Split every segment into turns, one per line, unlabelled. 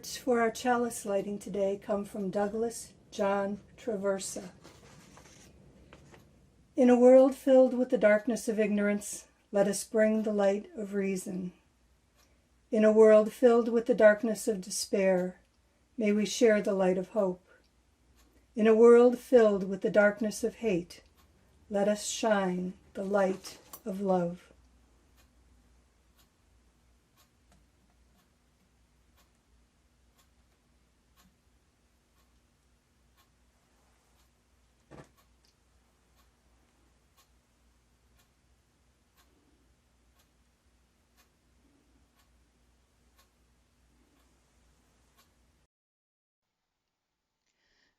words for our chalice lighting today come from Douglas John Traversa. In a world filled with the darkness of ignorance, let us bring the light of reason. In a world filled with the darkness of despair, may we share the light of hope. In a world filled with the darkness of hate, let us shine the light of love.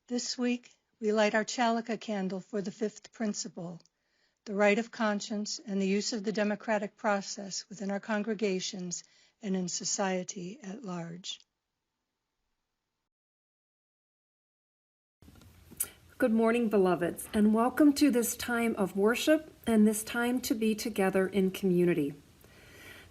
This week, we light our Chalica candle for the fifth principle, the right of conscience and the use of the democratic process within our congregations and in society at large.
Good morning, beloveds, and welcome to this time of worship and this time to be together in community.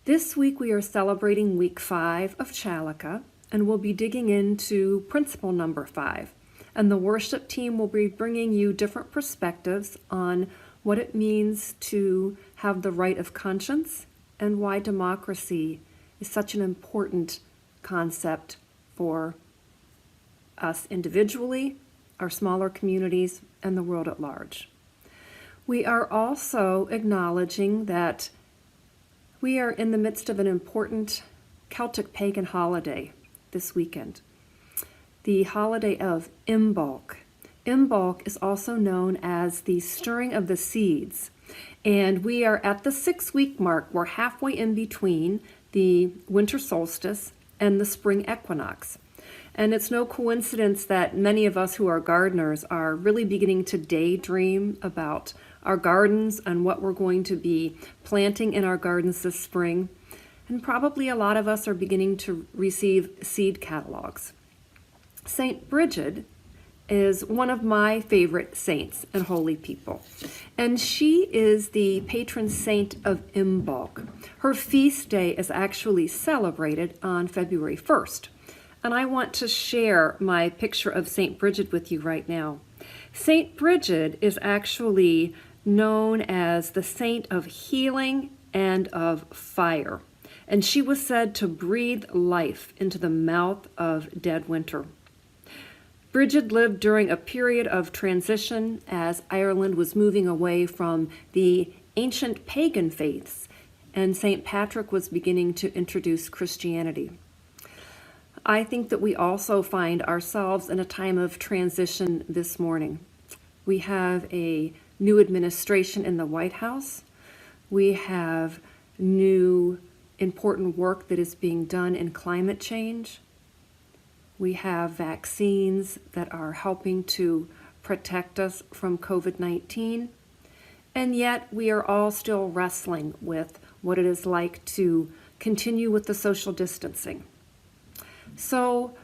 This week, we are celebrating week 5 of Chalica, and we'll be digging into principle number 5. And the worship team will be bringing you different perspectives on what it means to have the right of conscience and why democracy is such an important concept for us individually, our smaller communities, and the world at large. We are also acknowledging that we are in the midst of an important Celtic pagan holiday this weekend, the holiday of Imbolc. Imbolc is also known as the stirring of the seeds, and we are at the 6-week mark. We're halfway in between the winter solstice and the spring equinox. And it's no coincidence that many of us who are gardeners are really beginning to daydream about our gardens and what we're going to be planting in our gardens this spring. And probably a lot of us are beginning to receive seed catalogs. Saint Bridget is one of my favorite saints and holy people, and she is the patron saint of Imbolc. Her feast day is actually celebrated on February 1st, and I want to share my picture of Saint Bridget with you right now. Saint Bridget is actually known as the saint of healing and of fire, and she was said to breathe life into the mouth of dead winter. Bridget lived during a period of transition as Ireland was moving away from the ancient pagan faiths, and St. Patrick was beginning to introduce Christianity. I think that we also find ourselves in a time of transition this morning. We have a new administration in the White House. We have new important work that is being done in climate change. We have vaccines that are helping to protect us from COVID-19, and yet we are all still wrestling with what it is like to continue with the social distancing. So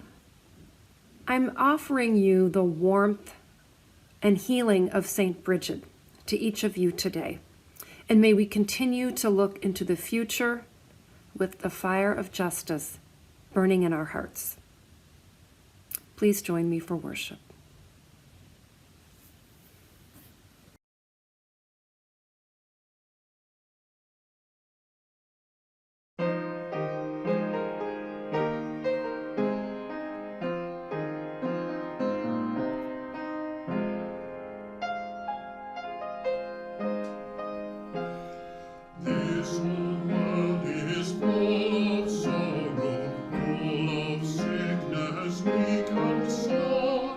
I'm offering you the warmth and healing of St. Bridget to each of you today, and may we continue to look into the future with the fire of justice burning in our hearts. Please join me for worship.
This whole world is full of sorrow, full of sickness, weak and sore.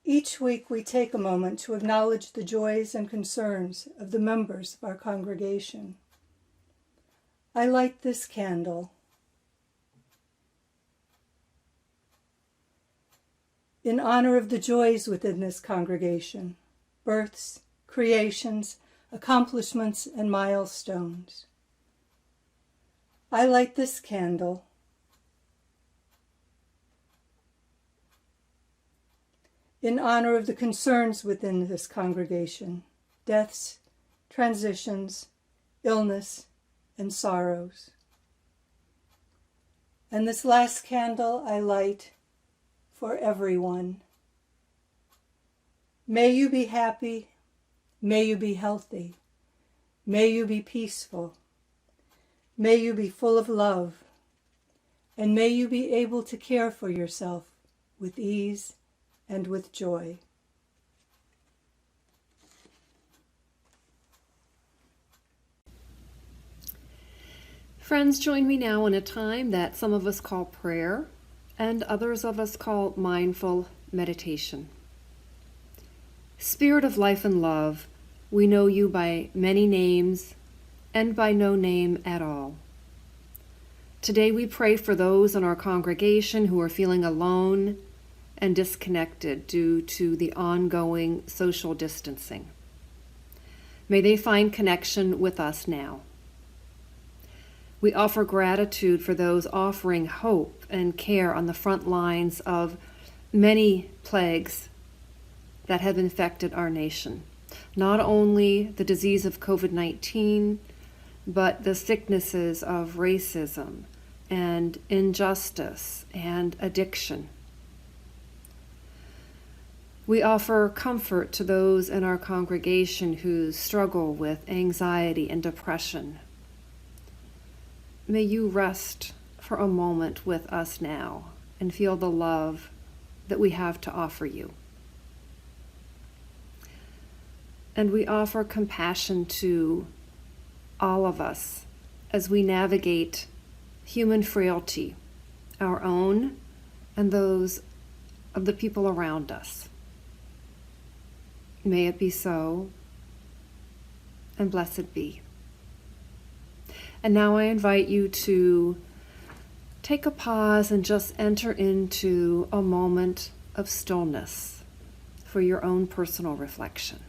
Each week we take a moment to acknowledge the joys and concerns of the members of our congregation. I light this candle in honor of the joys within this congregation, births, creations, accomplishments, and milestones. I light this candle in honor of the concerns within this congregation, deaths, transitions, illness, and sorrows. And this last candle I light for everyone. May you be happy, may you be healthy, may you be peaceful, may you be full of love, and may you be able to care for yourself with ease and with joy.
Friends, join me now in a time that some of us call prayer and others of us call mindful meditation. Spirit of life and love, we know you by many names and by no name at all. Today we pray for those in our congregation who are feeling alone and disconnected due to the ongoing social distancing. May they find connection with us now. We offer gratitude for those offering hope and care on the front lines of many plagues that have infected our nation. Not only the disease of COVID-19, but the sicknesses of racism and injustice and addiction. We offer comfort to those in our congregation who struggle with anxiety and depression. May you rest for a moment with us now and feel the love that we have to offer you. And we offer compassion to all of us as we navigate human frailty, our own and those of the people around us. May it be so, and blessed be. And now I invite you to take a pause and just enter into a moment of stillness for your own personal reflection.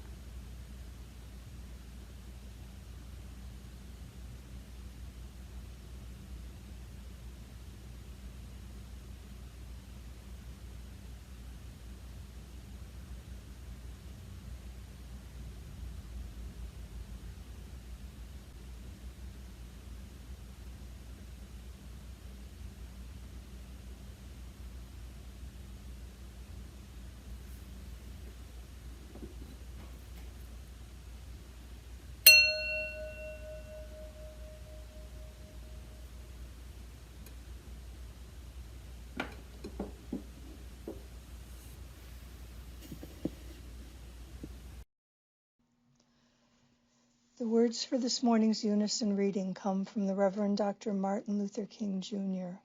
The words for this morning's Unison Reading come from the Reverend Dr. Martin Luther King, Jr.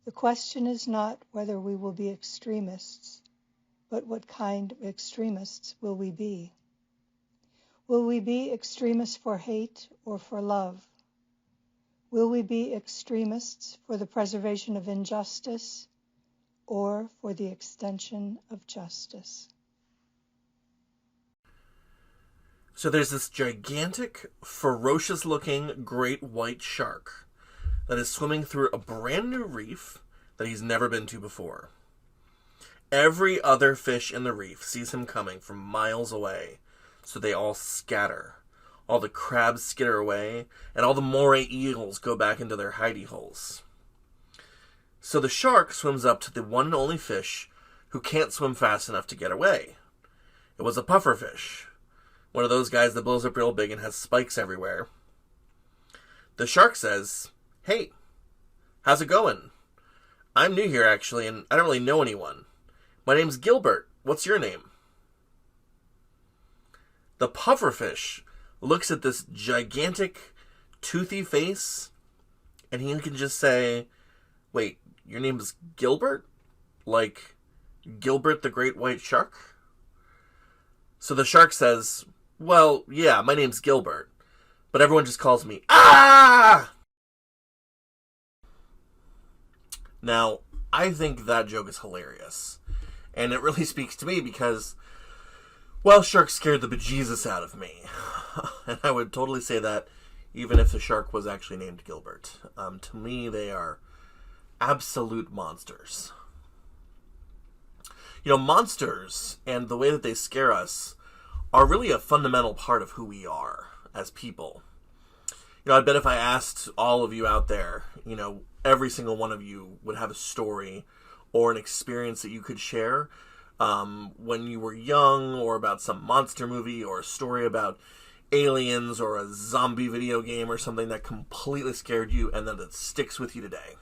The question is not whether we will be extremists, but what kind of extremists will we be? Will we be extremists for hate or for love? Will we be extremists for the preservation of injustice or for the extension of justice?
So there's this gigantic, ferocious-looking great white shark that is swimming through a brand new reef that he's never been to before. Every other fish in the reef sees him coming from miles away, so they all scatter. All the crabs skitter away, and all the moray eels go back into their hidey holes. So the shark swims up to the one and only fish who can't swim fast enough to get away. It was a pufferfish. One of those guys that blows up real big and has spikes everywhere. The shark says, "Hey, how's it going? I'm new here, actually, and I don't really know anyone. My name's Gilbert. What's your name?" The pufferfish looks at this gigantic, toothy face, and he can just say, "Wait, your name's Gilbert? Like Gilbert the Great White Shark? So the shark says, well, yeah, my name's Gilbert, but everyone just calls me, ah! Now, I think that joke is hilarious. And it really speaks to me because, well, sharks scared the bejesus out of me. And I would totally say that even if the shark was actually named Gilbert. To me, they are absolute monsters. You know, monsters and the way that they scare us are really a fundamental part of who we are as people. You know, I bet if I asked all of you out there, you know, every single one of you would have a story or an experience that you could share when you were young, or about some monster movie, or a story about aliens, or a zombie video game, or something that completely scared you and then it sticks with you today.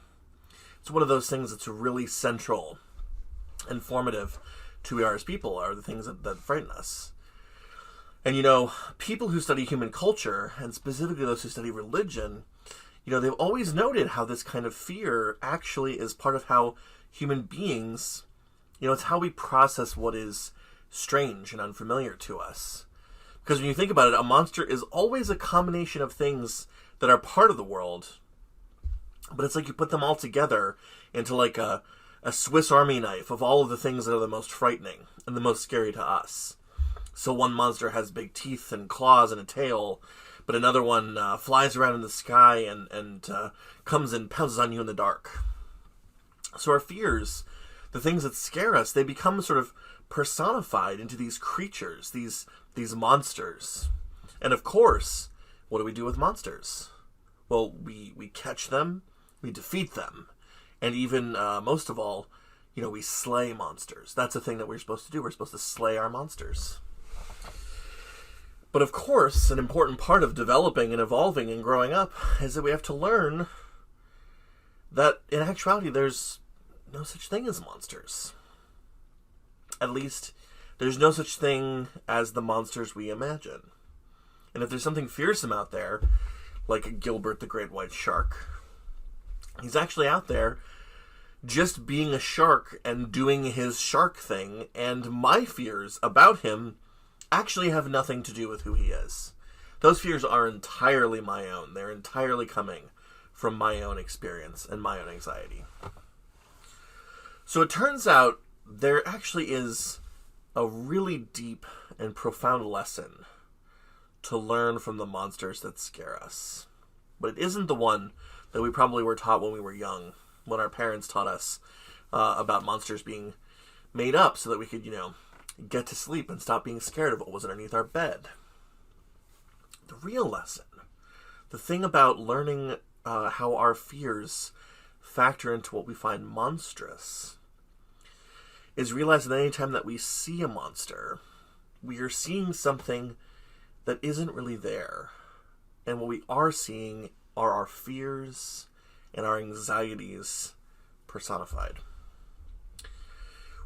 It's one of those things that's really central and formative to who we are as people, are the things that frighten us. And, you know, people who study human culture, and specifically those who study religion, you know, they've always noted how this kind of fear actually is part of how human beings, you know, it's how we process what is strange and unfamiliar to us. Because when you think about it, a monster is always a combination of things that are part of the world, but it's like you put them all together into like a Swiss Army knife of all of the things that are the most frightening and the most scary to us. So one monster has big teeth and claws and a tail, but another one flies around in the sky and comes and pounces on you in the dark. So our fears, the things that scare us, they become sort of personified into these creatures, these monsters. And of course, what do we do with monsters? Well, we catch them, we defeat them, and even, most of all, you know, we slay monsters. That's a thing that we're supposed to do. We're supposed to slay our monsters. But of course, an important part of developing and evolving and growing up is that we have to learn that in actuality there's no such thing as monsters. At least, there's no such thing as the monsters we imagine. And if there's something fearsome out there, like Gilbert the Great White Shark, he's actually out there just being a shark and doing his shark thing, and my fears about him actually have nothing to do with who he is. Those fears are entirely my own. They're entirely coming from my own experience and my own anxiety. So it turns out there actually is a really deep and profound lesson to learn from the monsters that scare us. But it isn't the one that we probably were taught when we were young, when our parents taught us about monsters being made up so that we could, you know, get to sleep and stop being scared of what was underneath our bed. The real lesson, the thing about learning how our fears factor into what we find monstrous, is realizing that any time that we see a monster, we are seeing something that isn't really there. And what we are seeing are our fears and our anxieties personified.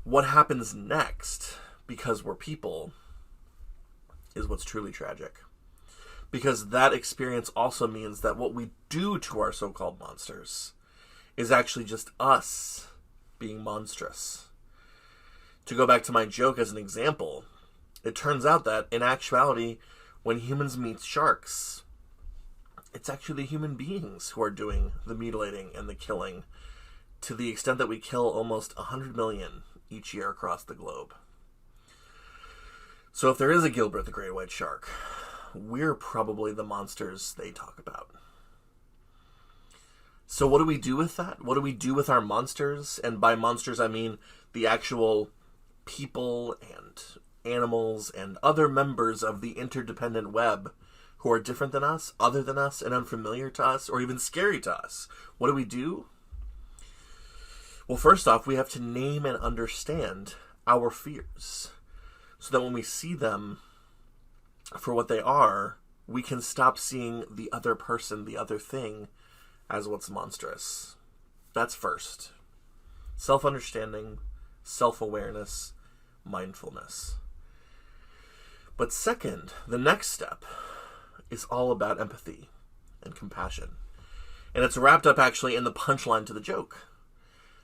What happens next, because we're people, is what's truly tragic. Because that experience also means that what we do to our so-called monsters is actually just us being monstrous. To go back to my joke as an example, it turns out that, in actuality, when humans meet sharks, it's actually the human beings who are doing the mutilating and the killing, to the extent that we kill almost 100 million each year across the globe. So if there is a Gilbert the Great White Shark, we're probably the monsters they talk about. So what do we do with that? What do we do with our monsters? And by monsters, I mean the actual people and animals and other members of the interdependent web who are different than us, other than us, and unfamiliar to us, or even scary to us. What do we do? Well, first off, we have to name and understand our fears, so that when we see them for what they are, we can stop seeing the other person, the other thing, as what's monstrous. That's first. Self-understanding, self-awareness, mindfulness. But second, the next step is all about empathy and compassion. And it's wrapped up actually in the punchline to the joke.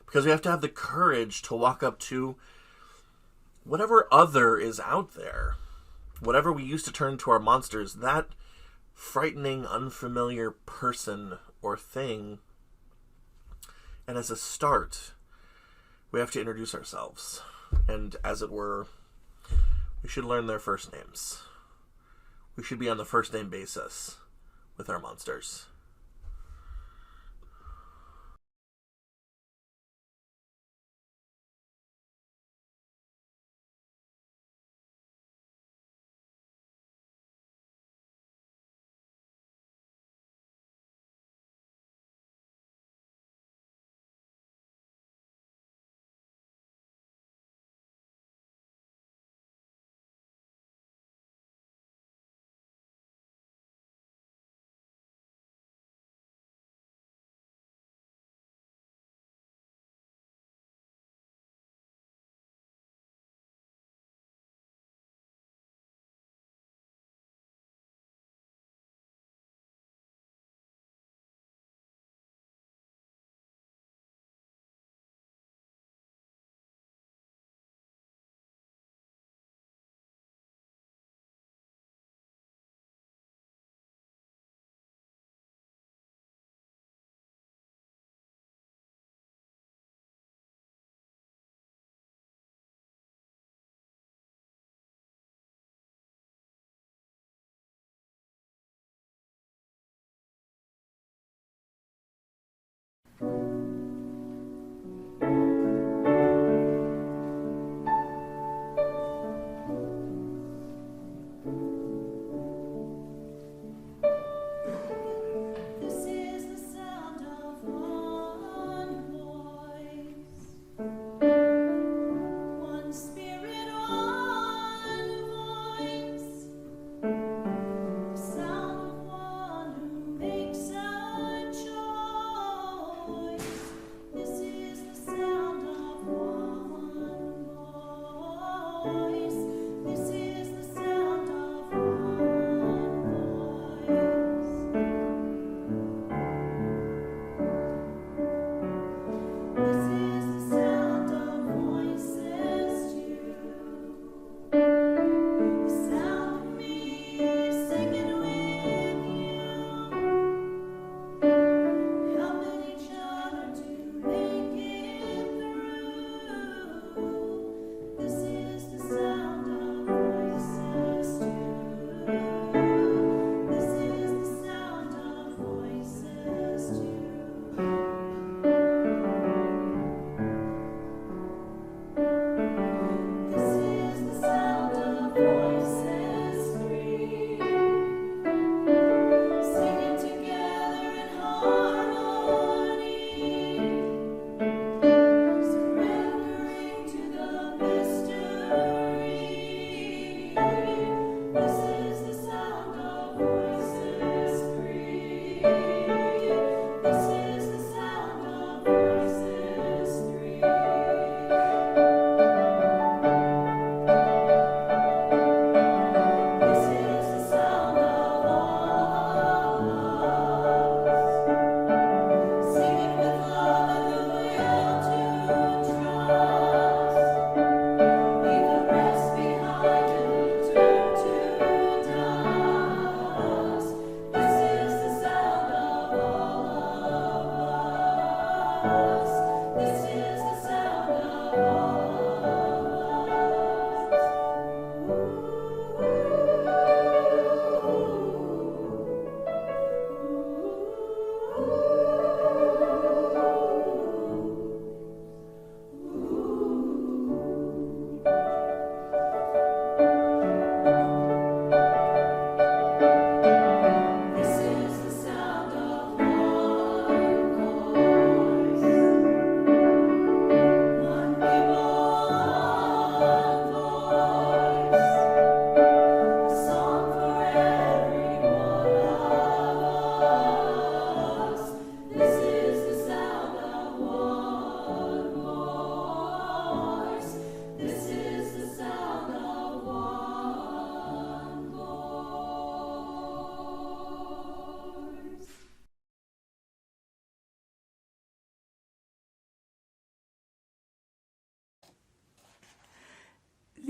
Because we have to have the courage to walk up to whatever other is out there, whatever we used to turn to our monsters, that frightening, unfamiliar person or thing. And as a start, we have to introduce ourselves. And as it were, we should learn their first names. We should be on the first name basis with our monsters.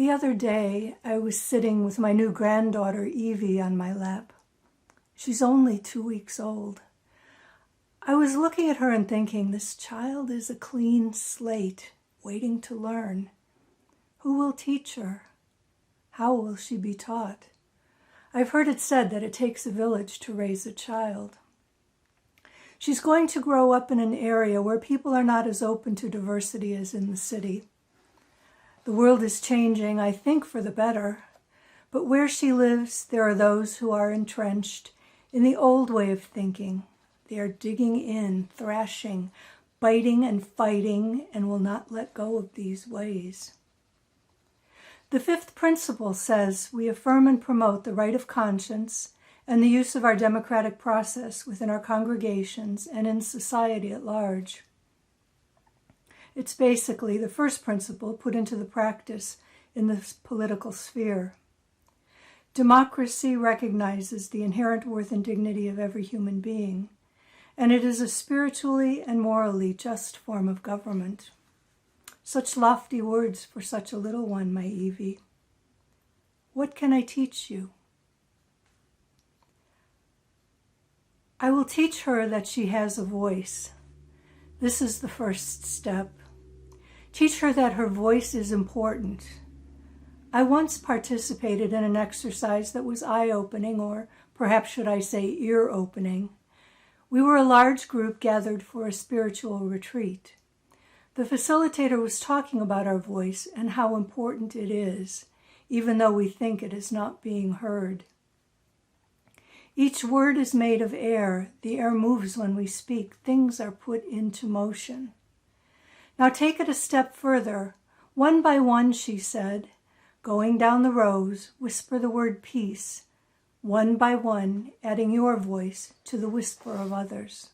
The other day, I was sitting with my new granddaughter, Evie, on my lap. She's only 2 weeks old. I was looking at her and thinking, this child is a clean slate, waiting to learn. Who will teach her? How will she be taught? I've heard it said that it takes a village to raise a child. She's going to grow up in an area where people are not as open to diversity as in the city. The world is changing, I think, for the better, but where she lives, there are those who are entrenched in the old way of thinking. They are digging in, thrashing, biting and fighting, and will not let go of these ways. The fifth principle says we affirm and promote the right of conscience and the use of our democratic process within our congregations and in society at large. It's basically the first principle put into the practice in the political sphere. Democracy recognizes the inherent worth and dignity of every human being, and it is a spiritually and morally just form of government. Such lofty words for such a little one, my Evie. What can I teach you? I will teach her that she has a voice. This is the first step. Teach her that her voice is important. I once participated in an exercise that was eye-opening, or perhaps should I say ear-opening. We were a large group gathered for a spiritual retreat. The facilitator was talking about our voice and how important it is, even though we think it is not being heard. Each word is made of air. The air moves when we speak. Things are put into motion. Now take it a step further. One by one, she said, going down the rows, whisper the word peace, one by one, adding your voice to the whisper of others.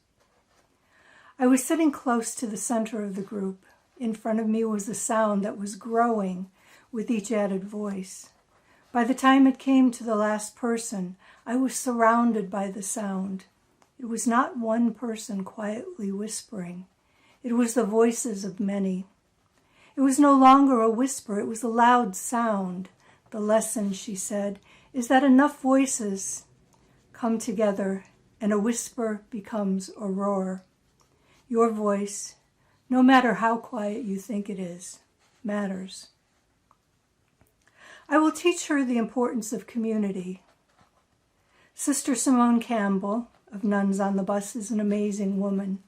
I was sitting close to the center of the group. In front of me was a sound that was growing with each added voice. By the time it came to the last person, I was surrounded by the sound. It was not one person quietly whispering. It was the voices of many. It was no longer a whisper, it was a loud sound. The lesson, she said, is that enough voices come together and a whisper becomes a roar. Your voice, no matter how quiet you think it is, matters. I will teach her the importance of community. Sister Simone Campbell of Nuns on the Bus is an amazing woman.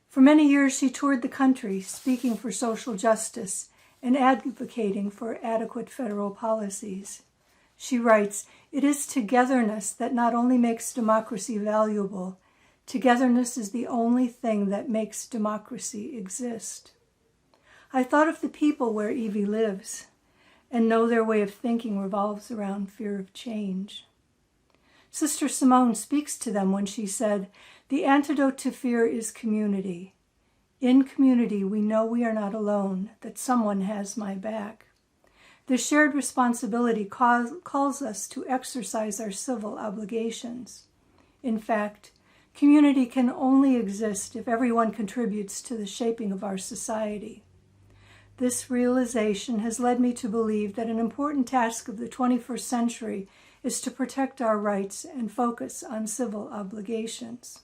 For many years, she toured the country, speaking for social justice and advocating for adequate federal policies. She writes, "It is togetherness that not only makes democracy valuable, togetherness is the only thing that makes democracy exist." I thought of the people where Evie lives and know their way of thinking revolves around fear of change. Sister Simone speaks to them when she said, "The antidote to fear is community. In community, we know we are not alone, that someone has my back. The shared responsibility calls us to exercise our civil obligations. In fact, community can only exist if everyone contributes to the shaping of our society. This realization has led me to believe that an important task of the 21st century is to protect our rights and focus on civil obligations.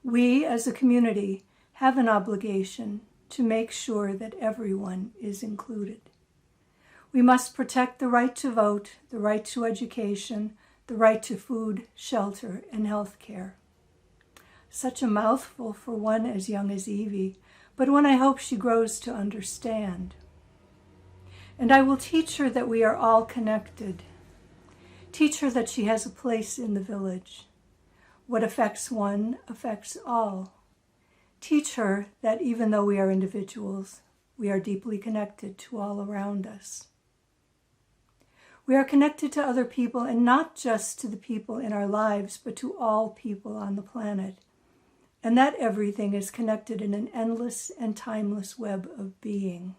We, as a community, have an obligation to make sure that everyone is included. We must protect the right to vote, the right to education, the right to food, shelter, and health care." Such a mouthful for one as young as Evie, but one I hope she grows to understand. And I will teach her that we are all connected. Teach her that she has a place in the village. What affects one affects all. Teach her that even though we are individuals, we are deeply connected to all around us. We are connected to other people, and not just to the people in our lives, but to all people on the planet. And that everything is connected in an endless and timeless web of being.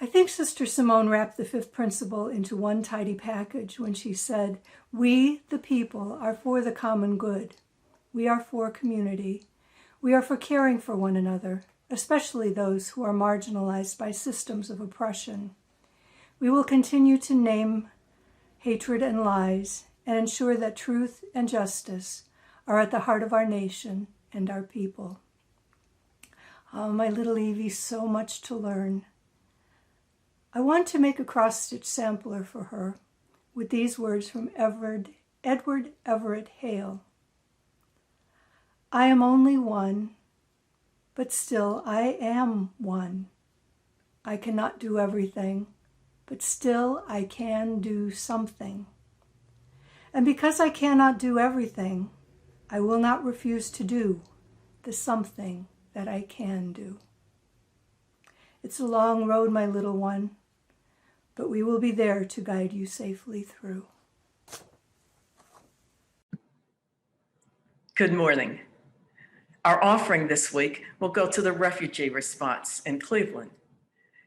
I think Sister Simone wrapped the fifth principle into one tidy package when she said, "We, the people, are for the common good. We are for community. We are for caring for one another, especially those who are marginalized by systems of oppression. We will continue to name hatred and lies and ensure that truth and justice are at the heart of our nation and our people. Oh, my little Evie, so much to learn. I want to make a cross-stitch sampler for her with these words from Edward Everett Hale. I am only one, but still I am one. I cannot do everything, but still I can do something. And because I cannot do everything, I will not refuse to do the something that I can do. It's a long road, my little one, but we will be there to guide you safely through.
Good morning. Our offering this week will go to the refugee response in Cleveland.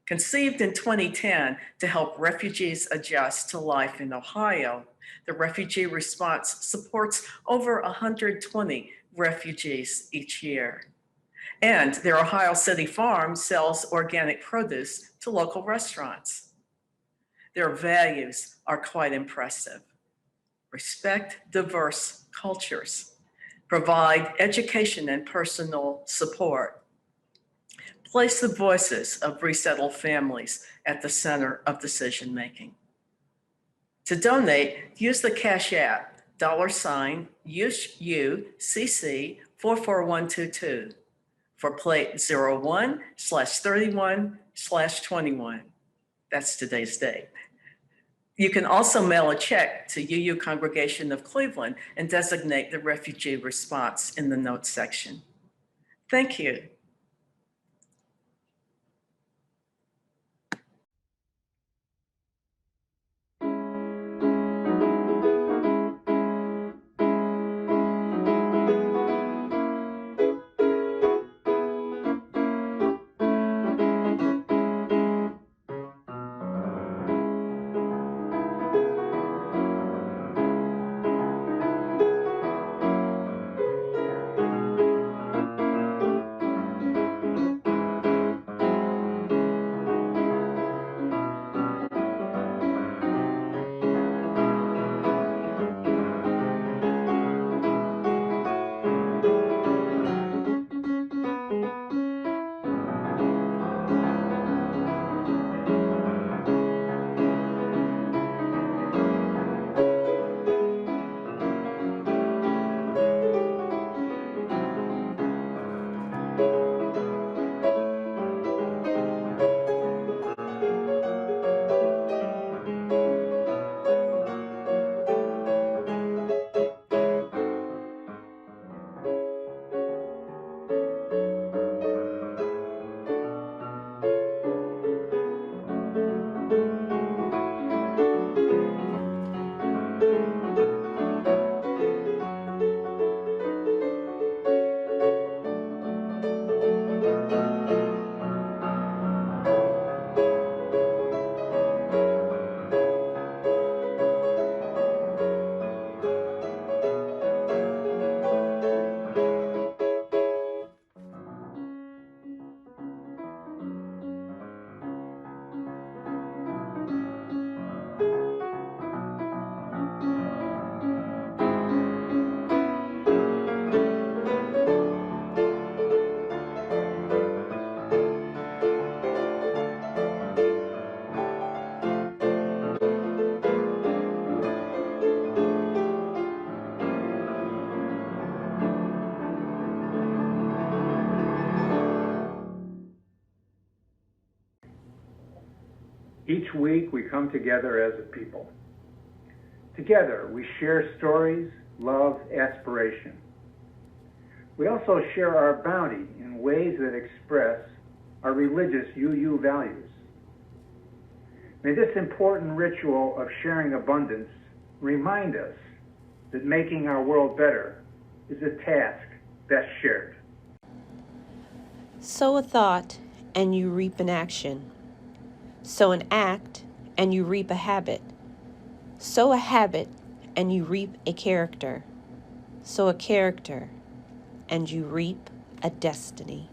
Conceived in 2010 to help refugees adjust to life in Ohio, the refugee response supports over 120 refugees each year. And their Ohio City farm sells organic produce to local restaurants. Their values are quite impressive. Respect diverse cultures. Provide education and personal support. Place the voices of resettled families at the center of decision making. To donate, use the Cash App $UCC44122 for plate 01/31/21. That's today's date. You can also mail a check to UU Congregation of Cleveland and designate the refugee response in the notes section. Thank you.
Each week we come together as a people. Together we share stories, love, aspiration. We also share our bounty in ways that express our religious UU values. May this important ritual of sharing abundance remind us that making our world better is a task best shared.
Sow a thought and you reap an action. Sow an act and you reap a habit. Sow a habit and you reap a character. Sow a character and you reap a destiny.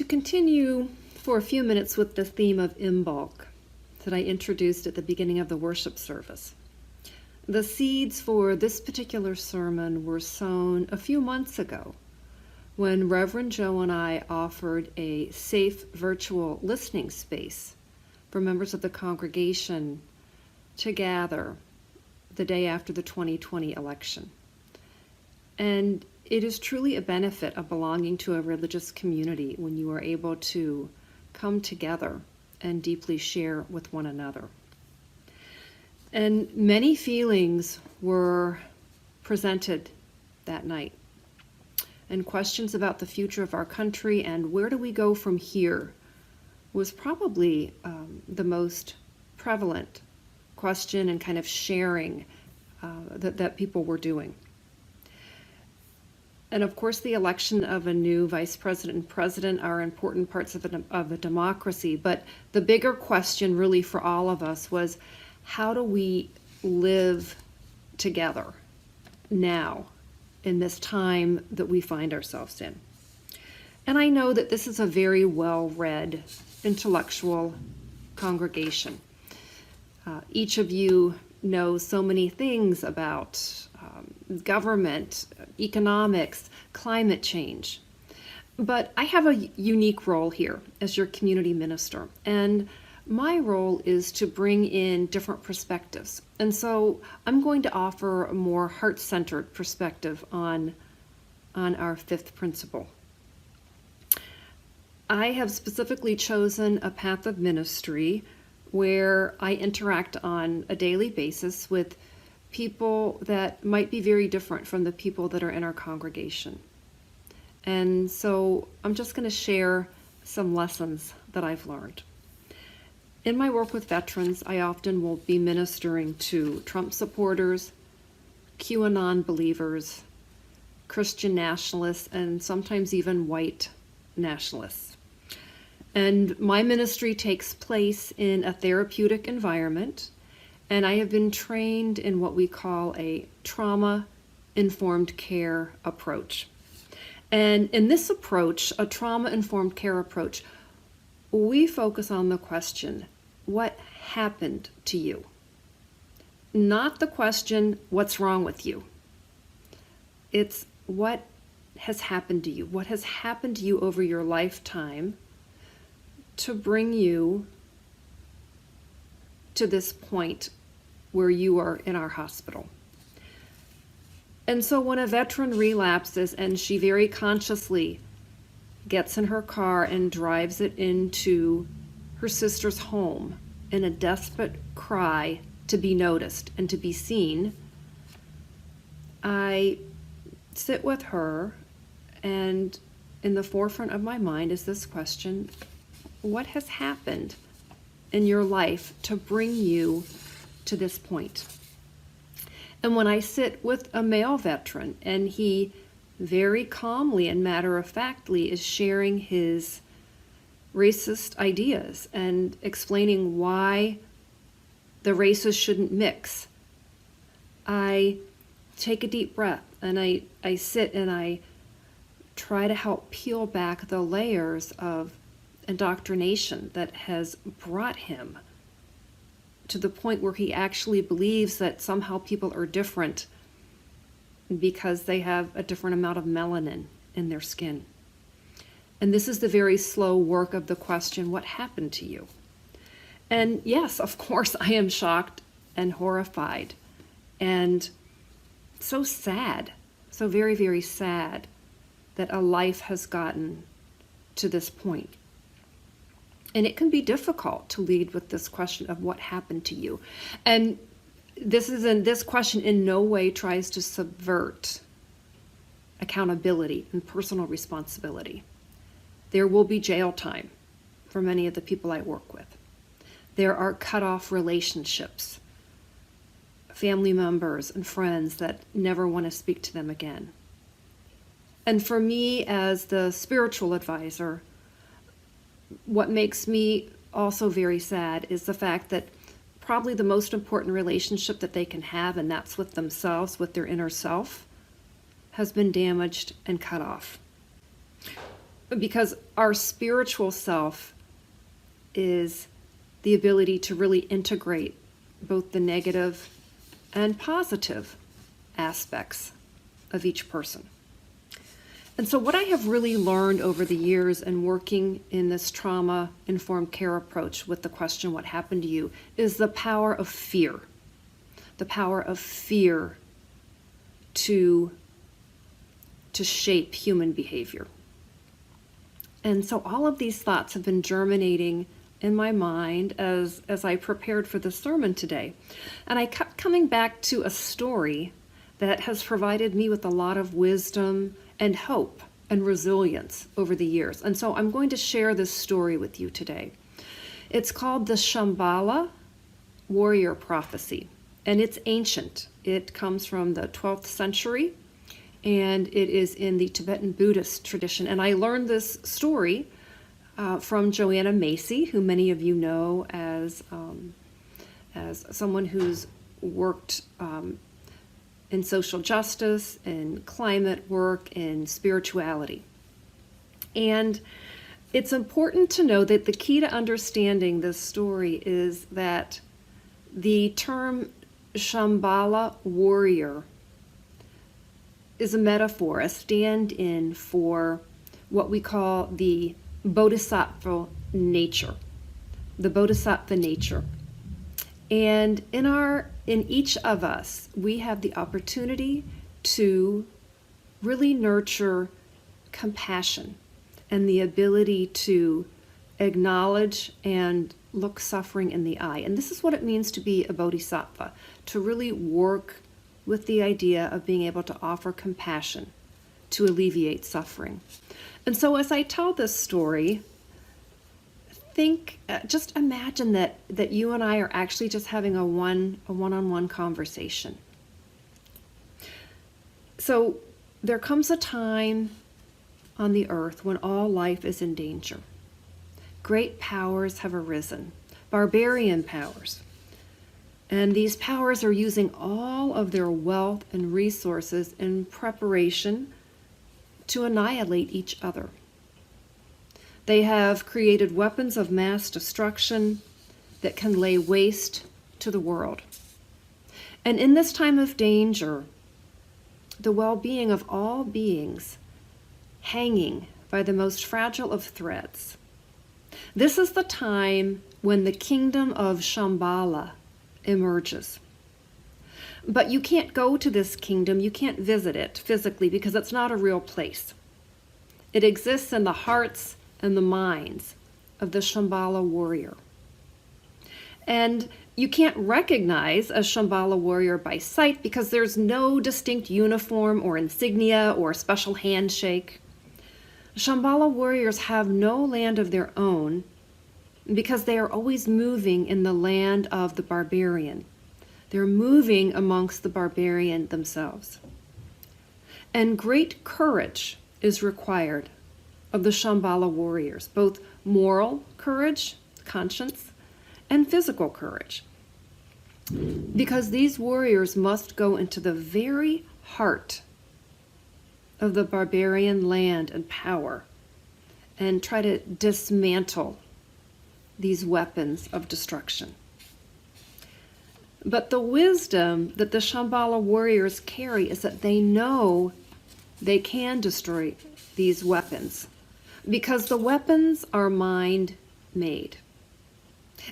to continue for a few minutes with the theme of Imbolc that I introduced at the beginning of the worship service. The seeds for this particular sermon were sown a few months ago when Reverend Joe and I offered a safe virtual listening space for members of the congregation to gather the day after the 2020 election. And it is truly a benefit of belonging to a religious community when you are able to come together and deeply share with one another. And many feelings were presented that night, and questions about the future of our country and where do we go from here was probably the most prevalent question and kind of sharing that people were doing. And of course, the election of a new vice president and president are important parts of a democracy. But the bigger question really for all of us was, how do we live together now in this time that we find ourselves in? And I know that this is a very well-read, intellectual congregation. Each of you knows so many things about government, economics, climate change. But I have a unique role here as your community minister, and my role is to bring in different perspectives. And so I'm going to offer a more heart-centered perspective on our fifth principle. I have specifically chosen a path of ministry where I interact on a daily basis with people that might be very different from the people that are in our congregation. And so I'm just going to share some lessons that I've learned. In my work with veterans, I often will be ministering to Trump supporters, QAnon believers, Christian nationalists, and sometimes even white nationalists. And my ministry takes place in a therapeutic environment, and I have been trained in what we call a trauma-informed care approach. And in this approach, a trauma-informed care approach, we focus on the question, what happened to you? Not the question, what's wrong with you? It's what has happened to you? What has happened to you over your lifetime to bring you to this point where you are in our hospital? And so when a veteran relapses and she very consciously gets in her car and drives it into her sister's home in a desperate cry to be noticed and to be seen, I sit with her, and in the forefront of my mind is this question: what has happened in your life to bring you to this point? And when I sit with a male veteran and he very calmly and matter-of-factly is sharing his racist ideas and explaining why the races shouldn't mix, I take a deep breath and I sit and I try to help peel back the layers of indoctrination that has brought him to the point where he actually believes that somehow people are different because they have a different amount of melanin in their skin. And this is the very slow work of the question, what happened to you? And yes, of course, I am shocked and horrified and so sad, so very, very sad that a life has gotten to this point. And it can be difficult to lead with this question of what happened to you. And this question in no way tries to subvert accountability and personal responsibility. There will be jail time for many of the people I work with. There are cut-off relationships, family members and friends that never want to speak to them again. And for me as the spiritual advisor, what makes me also very sad is the fact that probably the most important relationship that they can have, and that's with themselves, with their inner self, has been damaged and cut off. because our spiritual self is the ability to really integrate both the negative and positive aspects of each person. And so what I have really learned over the years in working in this trauma-informed care approach with the question, what happened to you, is the power of fear. The power of fear to shape human behavior. And so all of these thoughts have been germinating in my mind as I prepared for the sermon today. And I kept coming back to a story that has provided me with a lot of wisdom and hope and resilience over the years. And so I'm going to share this story with you today. It's called the Shambhala Warrior Prophecy, and it's ancient. It comes from the 12th century, and it is in the Tibetan Buddhist tradition. And I learned this story from Joanna Macy, who many of you know as someone who's worked in social justice, in climate work, in spirituality. And it's important to know that the key to understanding this story is that the term Shambhala warrior is a metaphor, a stand-in for what we call the bodhisattva nature, the bodhisattva nature. And in each of us, we have the opportunity to really nurture compassion and the ability to acknowledge and look suffering in the eye. And this is what it means to be a bodhisattva, to really work with the idea of being able to offer compassion to alleviate suffering. And so as I tell this story, just imagine that you and I are actually just having a one-on-one conversation. So there comes a time on the earth when all life is in danger. Great powers have arisen, barbarian powers. And these powers are using all of their wealth and resources in preparation to annihilate each other. They have created weapons of mass destruction that can lay waste to the world. And in this time of danger, the well-being of all beings hanging by the most fragile of threads. This is the time when the kingdom of Shambhala emerges. But you can't go to this kingdom, you can't visit it physically because it's not a real place. It exists in the hearts and the minds of the Shambhala warrior. And you can't recognize a Shambhala warrior by sight because there's no distinct uniform or insignia or special handshake. Shambhala warriors have no land of their own because they are always moving in the land of the barbarian. They're moving amongst the barbarian themselves. And great courage is required of the Shambhala warriors, both moral courage, conscience, and physical courage. Because these warriors must go into the very heart of the barbarian land and power and try to dismantle these weapons of destruction. But the wisdom that the Shambhala warriors carry is that they know they can destroy these weapons because the weapons are mind-made.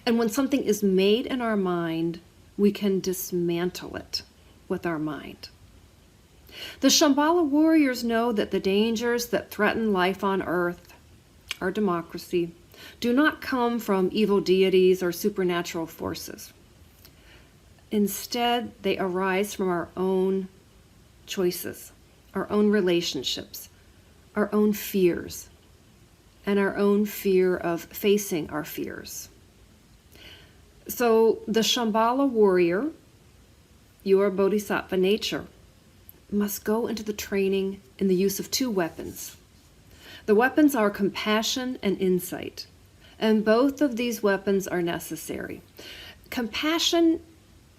And when something is made in our mind, we can dismantle it with our mind. The Shambhala warriors know that the dangers that threaten life on earth, our democracy, do not come from evil deities or supernatural forces. Instead, they arise from our own choices, our own relationships, our own fears, and our own fear of facing our fears. So the Shambhala warrior, your bodhisattva nature, must go into the training in the use of two weapons. The weapons are compassion and insight, and both of these weapons are necessary. Compassion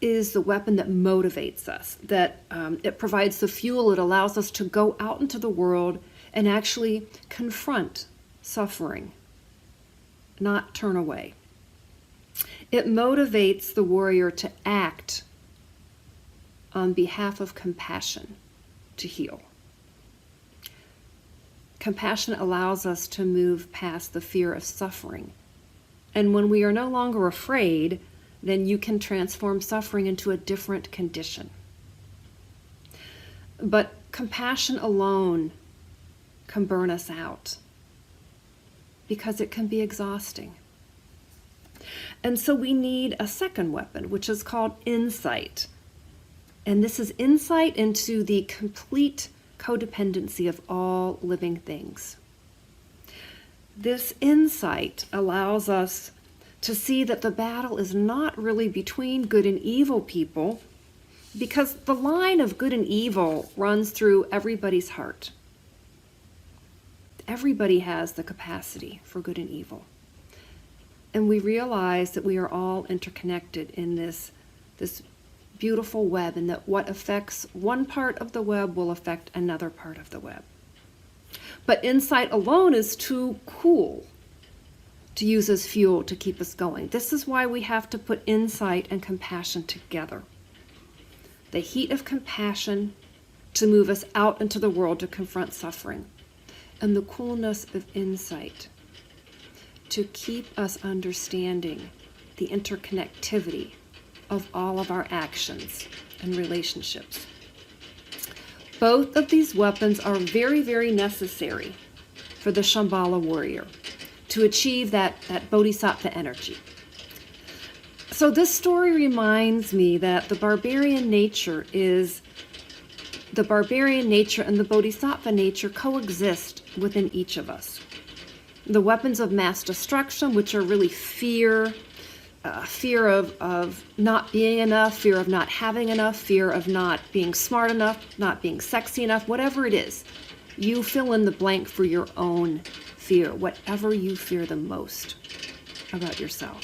is the weapon that motivates us, that it provides the fuel, it allows us to go out into the world and actually confront suffering, not turn away. It motivates the warrior to act on behalf of compassion to heal. Compassion allows us to move past the fear of suffering. And when we are no longer afraid, then you can transform suffering into a different condition. But compassion alone can burn us out because it can be exhausting. And so we need a second weapon, which is called insight. And this is insight into the complete codependency of all living things. This insight allows us to see that the battle is not really between good and evil people, because the line of good and evil runs through everybody's heart. Everybody has the capacity for good and evil. And we realize that we are all interconnected in this beautiful web, and that what affects one part of the web will affect another part of the web. But insight alone is too cool to use as fuel to keep us going. This is why we have to put insight and compassion together. The heat of compassion to move us out into the world to confront suffering, and the coolness of insight to keep us understanding the interconnectivity of all of our actions and relationships. Both of these weapons are very, very necessary for the Shambhala warrior to achieve that bodhisattva energy. So this story reminds me that the barbarian nature and the bodhisattva nature coexist within each of us. The weapons of mass destruction, which are really fear of not being enough, fear of not having enough, fear of not being smart enough, not being sexy enough, whatever it is, you fill in the blank for your own fear, whatever you fear the most about yourself.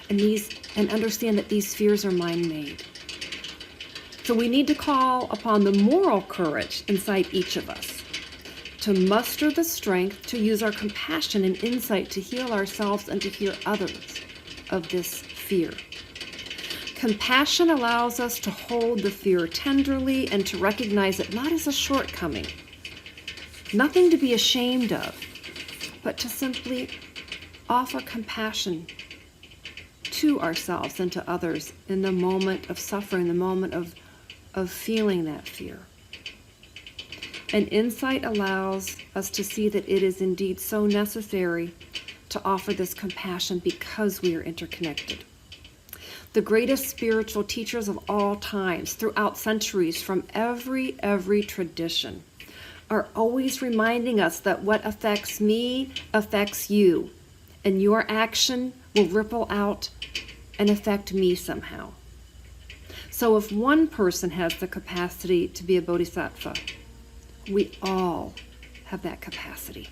And understand that these fears are mind-made. So we need to call upon the moral courage inside each of us to muster the strength to use our compassion and insight to heal ourselves and to heal others of this fear. Compassion allows us to hold the fear tenderly and to recognize it not as a shortcoming, nothing to be ashamed of, but to simply offer compassion to ourselves and to others in the moment of suffering, the moment of feeling that fear. And insight allows us to see that it is indeed so necessary to offer this compassion because we are interconnected. The greatest spiritual teachers of all times, throughout centuries, from every tradition, are always reminding us that what affects me affects you, and your action will ripple out and affect me somehow. So if one person has the capacity to be a bodhisattva, we all have that capacity.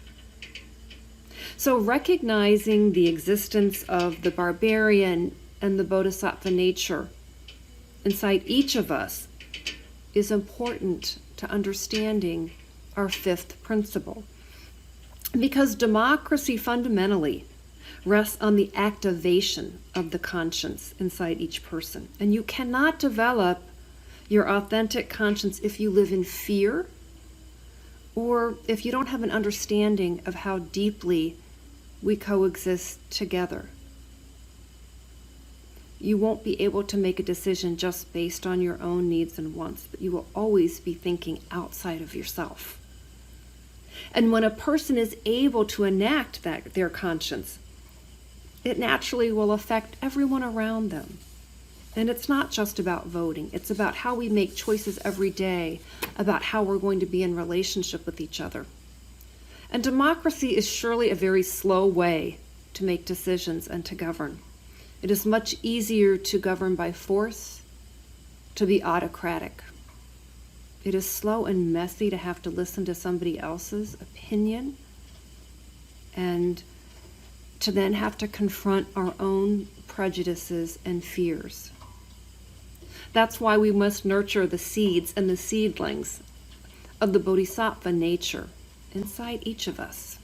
So recognizing the existence of the barbarian and the bodhisattva nature inside each of us is important to understanding our fifth principle. Because democracy fundamentally rests on the activation of the conscience inside each person. And you cannot develop your authentic conscience if you live in fear, or if you don't have an understanding of how deeply we coexist together. You won't be able to make a decision just based on your own needs and wants, but you will always be thinking outside of yourself. And when a person is able to enact their conscience, it naturally will affect everyone around them. And it's not just about voting. It's about how we make choices every day about how we're going to be in relationship with each other. And democracy is surely a very slow way to make decisions and to govern. It is much easier to govern by force, to be autocratic. It is slow and messy to have to listen to somebody else's opinion and to then have to confront our own prejudices and fears. That's why we must nurture the seeds and the seedlings of the bodhisattva nature inside each of us.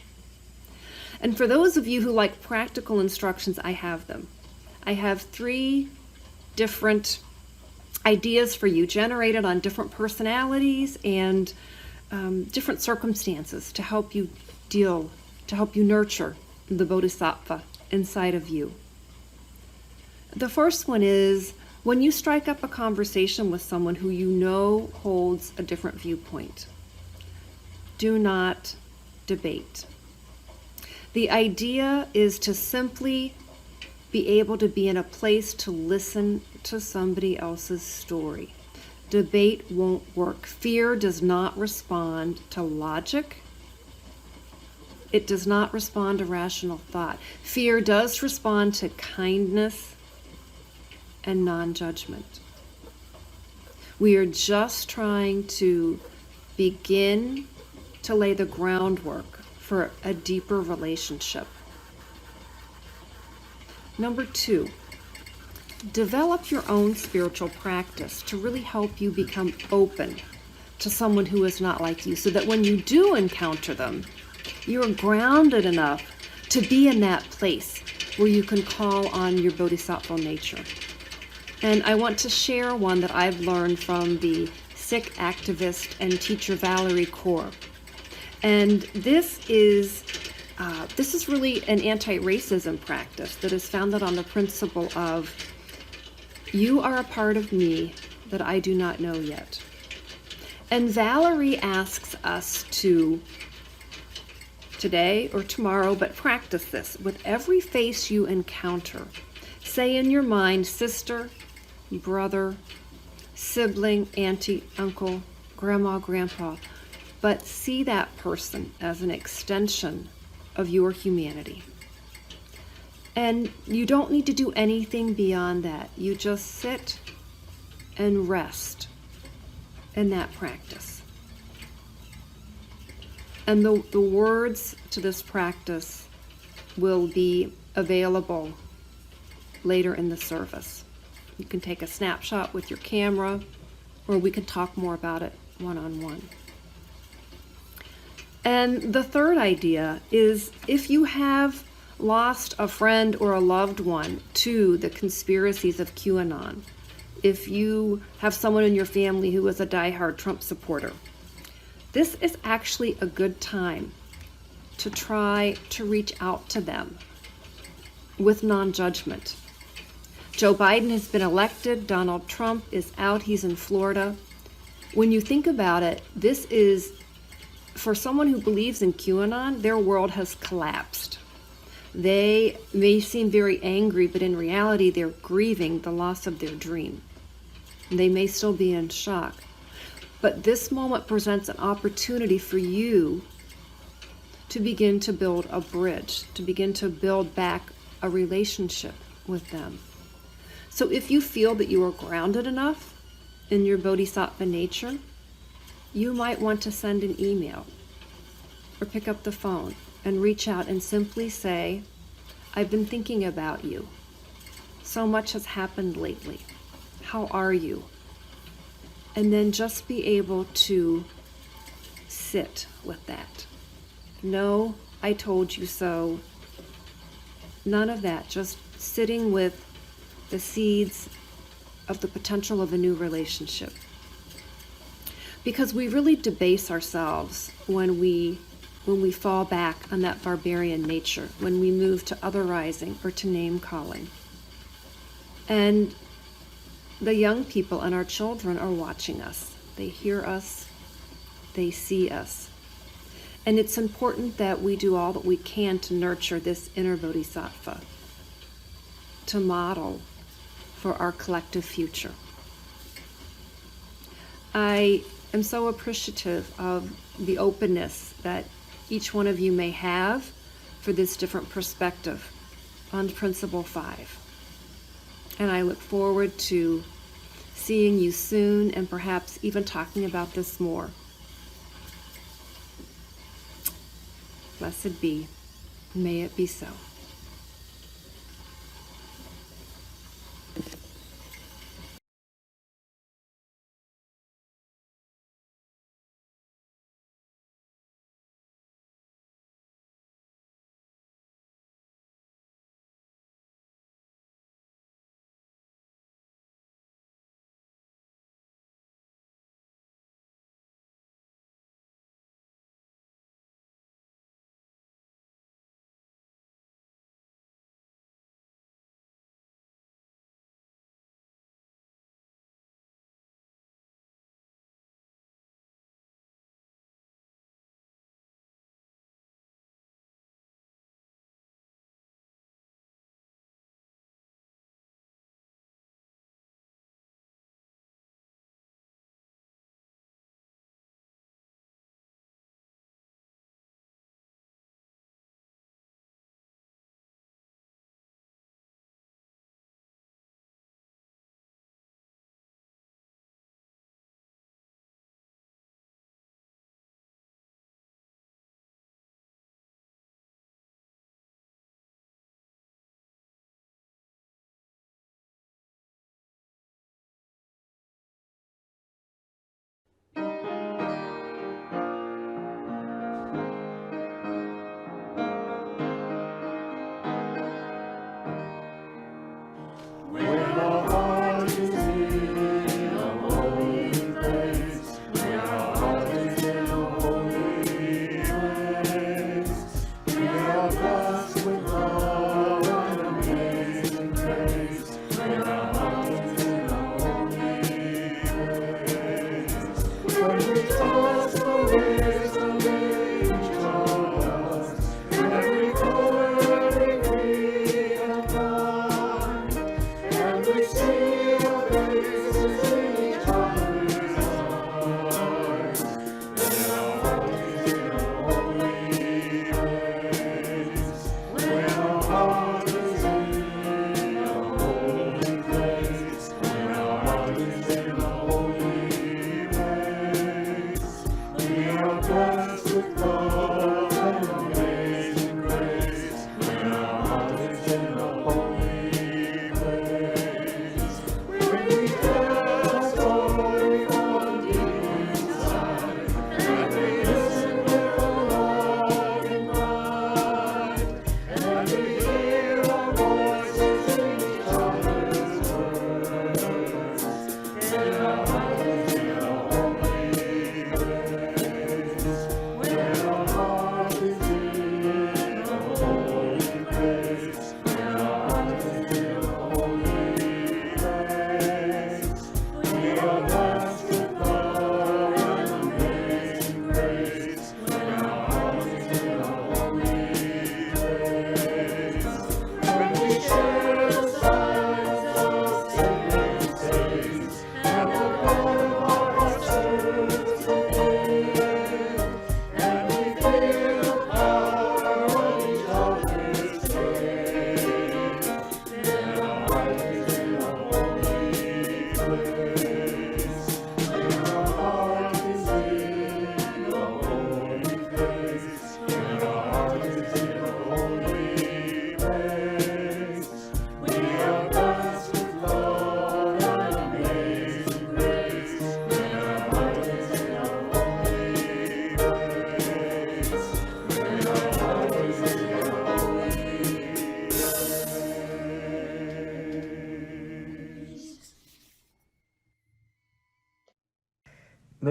And for those of you who like practical instructions, I have them. I have 3 different ideas for you, generated on different personalities and different circumstances to help you nurture the Bodhisattva inside of you. The first one is when you strike up a conversation with someone who you know holds a different viewpoint, do not debate. The idea is to simply be able to be in a place to listen to somebody else's story. Debate won't work. Fear does not respond to logic. It does not respond to rational thought. Fear does respond to kindness and non-judgment. We are just trying to begin to lay the groundwork for a deeper relationship. Number 2, develop your own spiritual practice to really help you become open to someone who is not like you, so that when you do encounter them, you are grounded enough to be in that place where you can call on your bodhisattva nature. And I want to share one that I've learned from the Sikh activist and teacher Valerie Kaur. And this is really an anti-racism practice that is founded on the principle of, you are a part of me that I do not know yet. And Valerie asks us to, today or tomorrow, but practice this. With every face you encounter, say in your mind, sister, brother, sibling, auntie, uncle, grandma, grandpa, but see that person as an extension of your humanity. And you don't need to do anything beyond that. You just sit and rest in that practice. And the words to this practice will be available later in the service. You can take a snapshot with your camera, or we can talk more about it one-on-one. And the third idea is, if you have lost a friend or a loved one to the conspiracies of QAnon, if you have someone in your family who is a diehard Trump supporter, this is actually a good time to try to reach out to them with non-judgment. Joe Biden has been elected. Donald Trump is out. He's in Florida. When you think about it, this is, for someone who believes in QAnon, their world has collapsed. They may seem very angry, but in reality, they're grieving the loss of their dream. They may still be in shock. But this moment presents an opportunity for you to begin to build a bridge, to begin to build back a relationship with them. So if you feel that you are grounded enough in your bodhisattva nature, you might want to send an email or pick up the phone and reach out and simply say, I've been thinking about you. So much has happened lately. How are you? And then just be able to sit with that. No, I told you so. None of that. Just sitting with the seeds of the potential of a new relationship. Because we really debase ourselves when we fall back on that barbarian nature, when we move to otherizing or to name calling. And the young people and our children are watching us. They hear us, they see us. And it's important that we do all that we can to nurture this inner bodhisattva, to model for our collective future. I am so appreciative of the openness that each one of you may have for this different perspective on Principle 5. And I look forward to seeing you soon and perhaps even talking about this more. Blessed be. May it be so.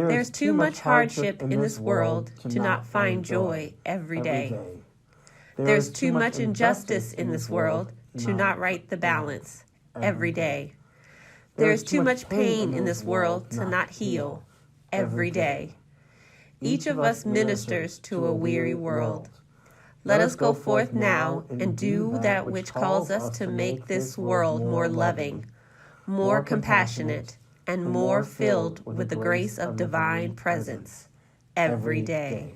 There's too much hardship in this world to not find joy every day. There's too much injustice in this world to not right the balance every day. There's too much pain in this world to not heal every day. Each of us ministers to a weary world. Let us go forth now and do that which calls us to make this world more loving, more compassionate, and more filled with the grace of divine presence every day.